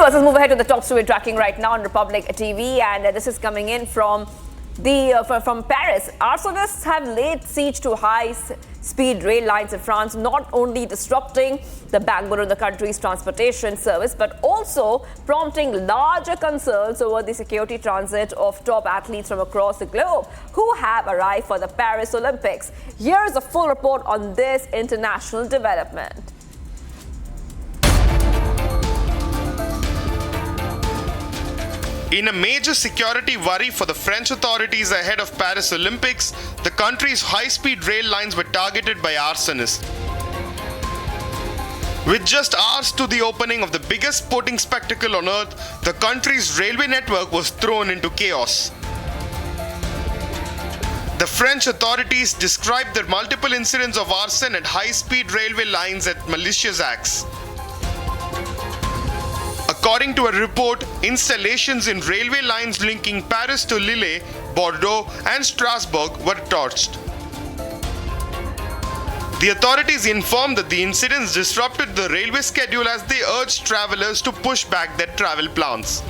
Viewers, let's move ahead to the top story tracking right now on Republic TV, and this is coming in from Paris. Arsonists have laid siege to high-speed rail lines in France, not only disrupting the backbone of the country's transportation service, but also prompting larger concerns over the security transit of top athletes from across the globe who have arrived for the Paris Olympics. Here's a full report on this international development. In a major security worry for the French authorities ahead of Paris Olympics, the country's high-speed rail lines were targeted by arsonists. With just hours to the opening of the biggest sporting spectacle on earth, the country's railway network was thrown into chaos. The French authorities described the multiple incidents of arson at high-speed railway lines as malicious acts. According to a report, installations in railway lines linking Paris to Lille, Bordeaux and Strasbourg were torched. The authorities informed that the incidents disrupted the railway schedule as they urged travelers to push back their travel plans.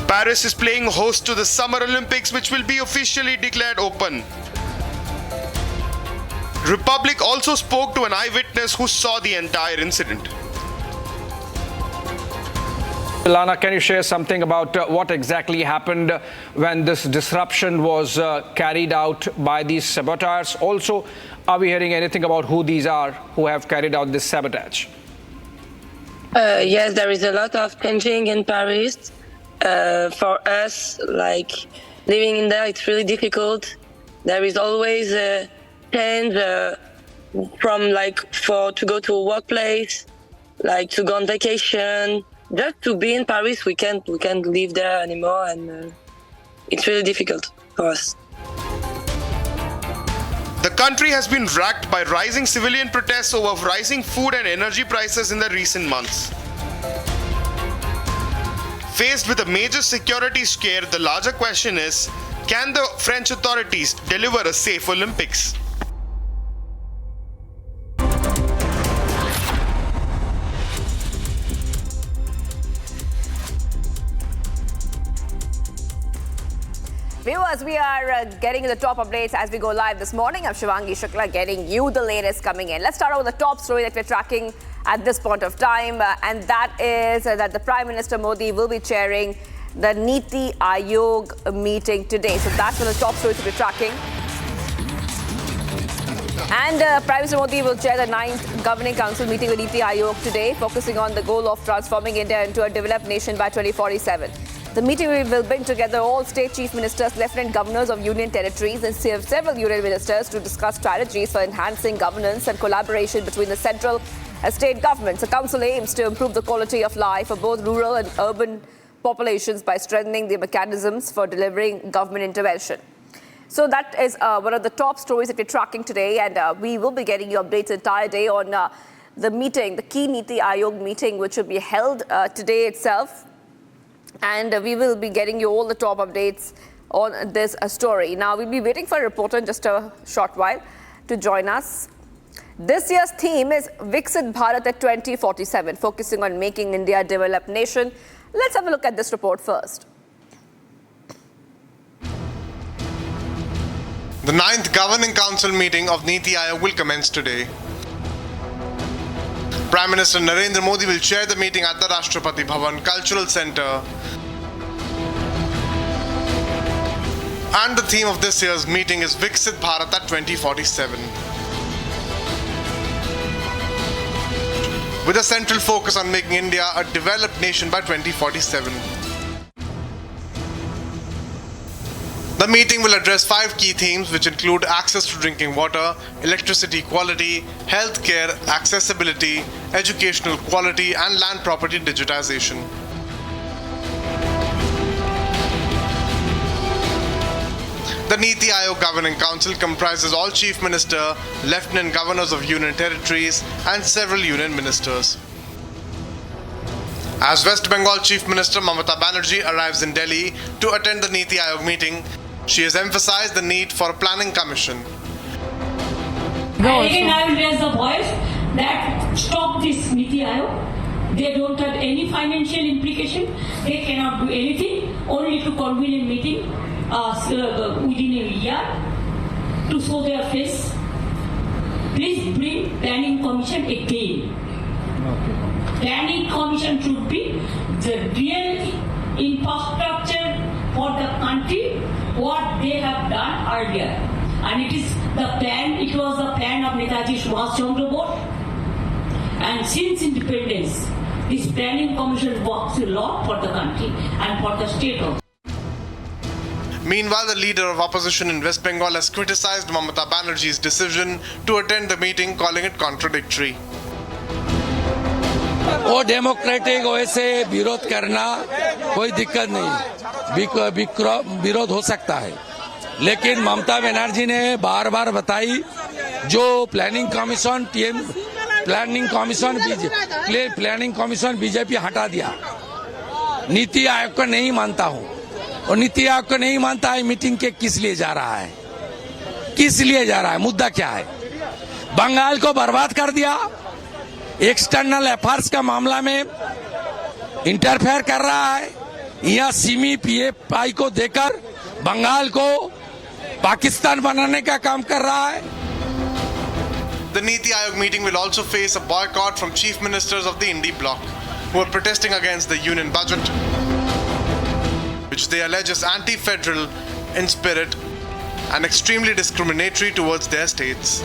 Paris is playing host to the Summer Olympics, which will be officially declared open. Republic also spoke to an eyewitness who saw the entire incident. Lana, can you share something about what exactly happened when this disruption was carried out by these saboteurs? Also, are we hearing anything about who these are who have carried out this sabotage? Yes, there is a lot of changing in Paris. For us, like living in there, it's really difficult. There is always a change from to go to a workplace, like to go on vacation. Just to be in Paris, we can't live there anymore, and it's really difficult for us. The country has been racked by rising civilian protests over rising food and energy prices in the recent months. Faced with a major security scare, the larger question is, can the French authorities deliver a safe Olympics? Viewers, we are getting the top updates as we go live this morning. I'm Shivangi Shukla getting you the latest coming in. Let's start out with the top story that we're tracking at this point of time, and that is that the Prime Minister Modi will be chairing the Niti Aayog meeting today. So that's one of the top stories that we're tracking. And Prime Minister Modi will chair the 9th Governing Council meeting with Niti Aayog today, focusing on the goal of transforming India into a developed nation by 2047. The meeting will bring together all state chief ministers, lieutenant governors of union territories and several union ministers to discuss strategies for enhancing governance and collaboration between the central and state governments. The council aims to improve the quality of life for both rural and urban populations by strengthening the mechanisms for delivering government intervention. So that is one of the top stories that we're tracking today, and we will be getting you updates the entire day on the meeting, the key Niti Aayog meeting, which will be held today itself. And we will be getting you all the top updates on this story. Now, we'll be waiting for a reporter in just a short while to join us. This year's theme is Viksit Bharat at 2047, focusing on making India a developed nation. Let's have a look at this report first. The 9th Governing Council meeting of Niti Aayog will commence today. Prime Minister Narendra Modi will chair the meeting at the Rashtrapati Bhavan Cultural Centre. And the theme of this year's meeting is Viksit Bharat at 2047. With a central focus on making India a developed nation by 2047. The meeting will address 5 key themes, which include access to drinking water, electricity quality, healthcare accessibility, educational quality, and land property digitization. The Niti Aayog Governing Council comprises all Chief Minister, Lieutenant Governors of Union Territories, and several Union Ministers. As West Bengal Chief Minister Mamata Banerjee arrives in Delhi to attend the Niti Aayog meeting, she has emphasized the need for a planning commission. Again, I will raise the voice that stop this Niti Aayog. They don't have any financial implication. They cannot do anything, only to convene a meeting within a year to show their face. Please bring planning commission again. Planning commission should be the real infrastructure for the country, what they have done earlier. And it is the plan, it was the plan of Netaji Subhash Chandra Bose. And since independence, this planning commission works a lot for the country and for the state also. Meanwhile, the leader of opposition in West Bengal has criticized Mamata Banerjee's decision to attend the meeting, calling it contradictory. वो democratic वैसे विरोध करना कोई दिक्कत नहीं, विरोध हो सकता है, लेकिन ममता बनर्जी ने बार बार बताई जो प्लानिंग कमीशन बीजेपी हटा दिया। नीति आयोग को नहीं मानता हूं, और नीति आयोग को नहीं मानता है मीटिंग के किस लिए जा रहा है, किस लिए जा रहा है, मुद्दा क्या है? बंगाल को बर्बाद कर दिया, एक्सटर्नल अफेयर्स का मामला में इंटरफेयर कर रहा है, यहाँ सीमी पीएफआई को देकर बंगाल को पाकिस्तान बनाने का काम कर रहा है। The Niti Aayog meeting will also face a boycott from chief ministers of the Indie bloc, who are protesting against the union budget, which they allege is anti-federal in spirit and extremely discriminatory towards their states.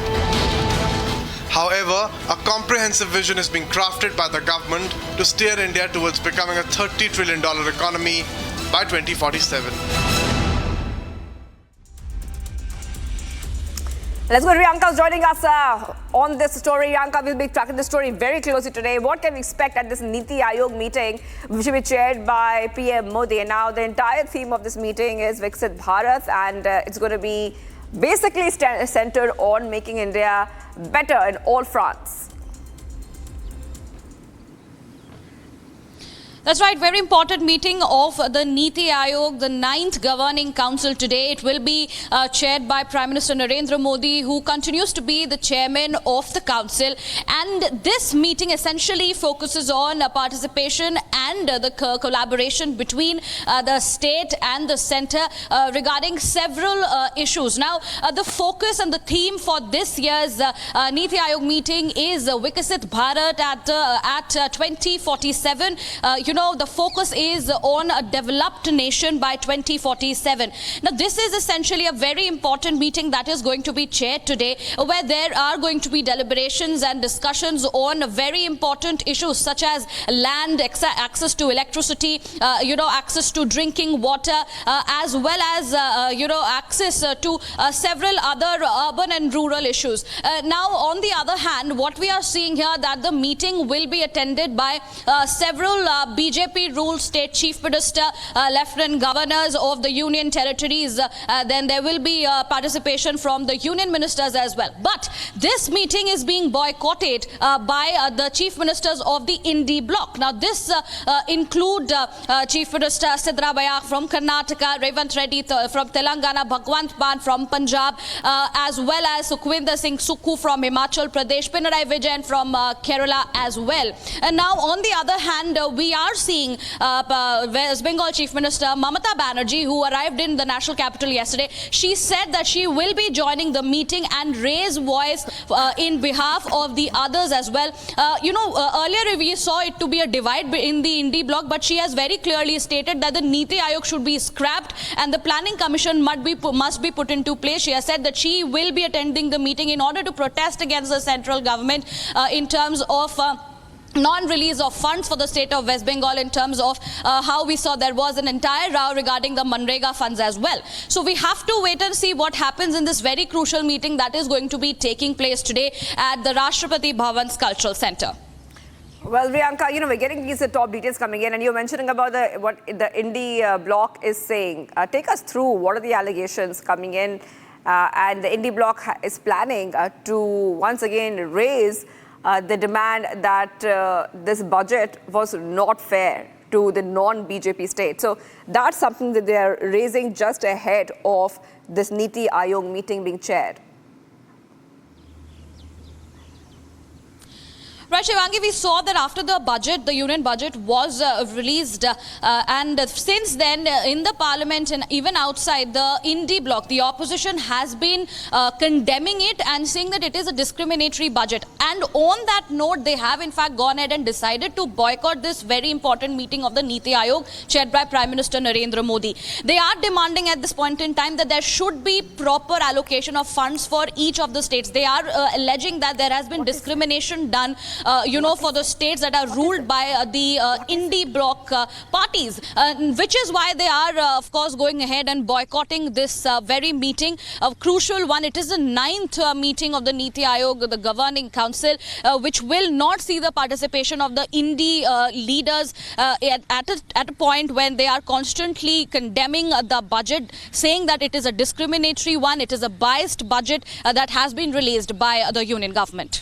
However, a comprehensive vision is being crafted by the government to steer India towards becoming a $30 trillion economy by 2047. Let's go. Riyanka is joining us on this story. Riyanka will be tracking the story very closely today. What can we expect at this Niti Aayog meeting, which will be chaired by PM Modi? And now the entire theme of this meeting is Viksit Bharat, and it's going to be basically centered on making India better in all fronts. That's right, very important meeting of the Niti Aayog, the 9th Governing Council today. It will be chaired by Prime Minister Narendra Modi, who continues to be the chairman of the council. And this meeting essentially focuses on participation and the collaboration between the state and the centre regarding several issues. Now, the focus and the theme for this year's Niti Aayog meeting is Viksit Bharat at 2047. The focus is on a developed nation by 2047. Now, this is essentially a very important meeting that is going to be chaired today, where there are going to be deliberations and discussions on very important issues such as land, access to electricity, access to drinking water, as well as, access to several other urban and rural issues. Now, on the other hand, what we are seeing here that the meeting will be attended by several BJP-ruled state chief minister, lieutenant governors of the union territories. Then there will be participation from the union ministers as well. But this meeting is being boycotted by the chief ministers of the Indie bloc. Now, this include Chief Minister Siddharamaiah from Karnataka, Revant Reddy from Telangana, Bhagwant Mann from Punjab, as well as Sukhwinder Singh Sukhu from Himachal Pradesh, Pinarayi Vijayan from Kerala as well. And now, on the other hand, we are seeing West Bengal Chief Minister Mamata Banerjee, who arrived in the national capital yesterday. She said that she will be joining the meeting and raise voice in behalf of the others as well. Earlier we saw it to be a divide in the Indie bloc, but she has very clearly stated that the Niti Aayog should be scrapped and the Planning Commission must be put into place. She has said that she will be attending the meeting in order to protest against the central government in terms of non-release of funds for the state of West Bengal, in terms of how we saw there was an entire row regarding the Manrega funds as well. So we have to wait and see what happens in this very crucial meeting that is going to be taking place today at the Rashtrapati Bhavan's Cultural Centre. Well, Riyanka, we're getting these top details coming in, and you're mentioning about what the Indie bloc is saying. Take us through what are the allegations coming in, and the Indie bloc is planning to once again raise the demand that this budget was not fair to the non-BJP state. So that's something that they are raising just ahead of this Niti Aayog meeting being chaired. Right, Shivangi, we saw that after the budget, the union budget was released, and since then, in the parliament and even outside the Indie bloc, the opposition has been condemning it and saying that it is a discriminatory budget. And on that note, they have in fact gone ahead and decided to boycott this very important meeting of the Niti Aayog, chaired by Prime Minister Narendra Modi. They are demanding at this point in time that there should be proper allocation of funds for each of the states. They are alleging that there has been discrimination done, for the states that are ruled by the Indie bloc parties, which is why they are, of course, going ahead and boycotting this very meeting, a crucial one. It is the 9th meeting of the Niti Aayog, the governing council, which will not see the participation of the Indie leaders at a point when they are constantly condemning the budget, saying that it is a discriminatory one, it is a biased budget that has been released by the union government.